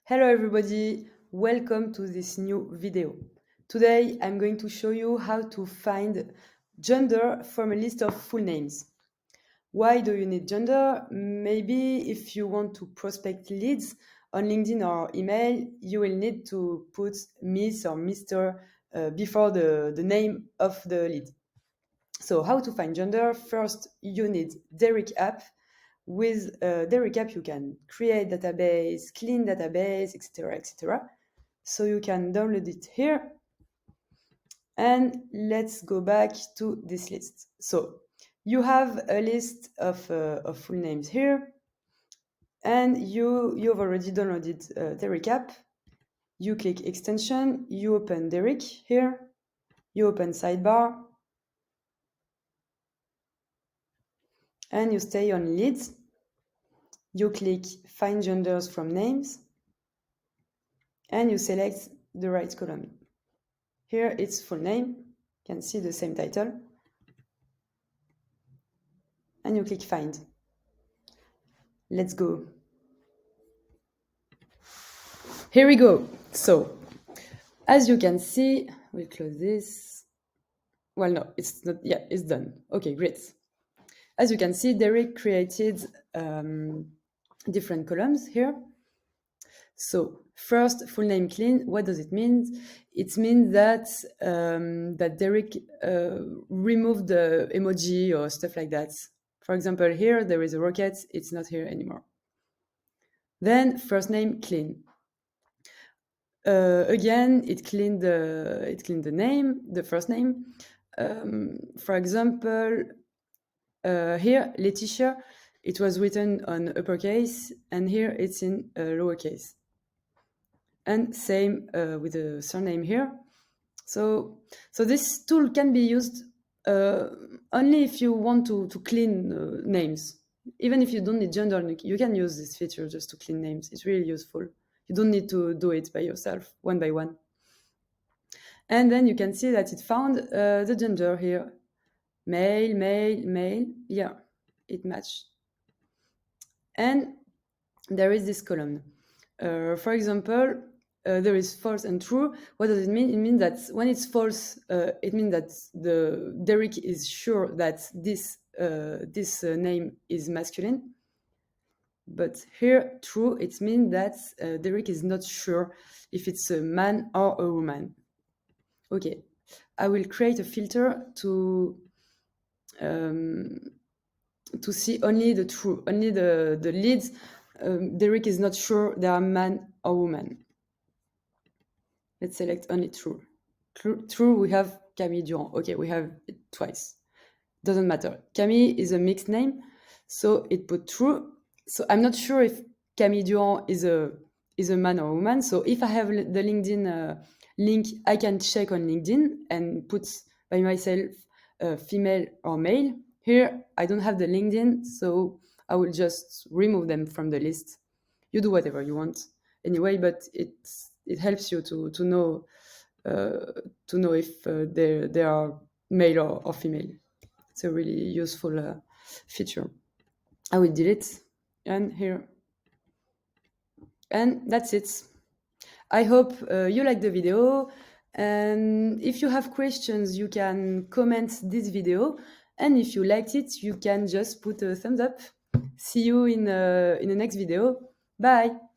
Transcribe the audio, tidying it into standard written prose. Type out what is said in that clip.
Hello everybody, welcome to this new video. Today I'm going to show you how to find gender from a list of full names. Why do you need gender? Maybe if you want to prospect leads on LinkedIn or email, you will need to put Miss or Mr. Before the name of the lead. So how to find gender? First, you need Derrick app. With Derrick app, you can create database, clean database, etc., etc. So you can download it here. And let's go back to this list. So you have a list of full names here, and you've already downloaded Derrick app. You click extension, you open Derrick here, you open sidebar, and you stay on leads. You click find genders from names, and you select the right column. Here it's full name, you can see the same title, and you click find. Let's go. Here we go. So, as you can see, we'll close this. Well, no, it's not, yeah, it's done. Okay, great. As you can see, Derrick created different columns here. So first, full name clean, what does it mean? It means that that Derrick removed the emoji or stuff like that. For example, here there is a rocket, it's not here anymore. Then first name clean. Again, it cleaned the name, the first name. For example, here Laetitia, it was written on uppercase, and here it's in lowercase. And same with the surname here. So this tool can be used only if you want to clean names. Even if you don't need gender, you can use this feature just to clean names. It's really useful. You don't need to do it by yourself, one by one. And then you can see that it found the gender here. Male, male, male. Yeah, it matched. And there is this column. For example, there is false and true. What does it mean? It means that when it's false, it means that the Derrick is sure that this name is masculine. But here, true, it means that Derrick is not sure if it's a man or a woman. Okay, I will create a filter to see only the true, only the leads. Derrick is not sure they are man or woman. Let's select only true. True, we have Camille Durand. Okay, we have it twice. Doesn't matter. Camille is a mixed name, so it put true. So I'm not sure if Camille Durand is a man or a woman. So if I have the LinkedIn link, I can check on LinkedIn and put by myself female or male. Here, I don't have the LinkedIn, so I will just remove them from the list. You do whatever you want anyway, but it helps you to know if they are male or female. It's a really useful feature. I will delete and here. And that's it. I hope you like the video. And if you have questions, you can comment this video. And if you liked it, you can just put a thumbs up. See you in the next video. Bye.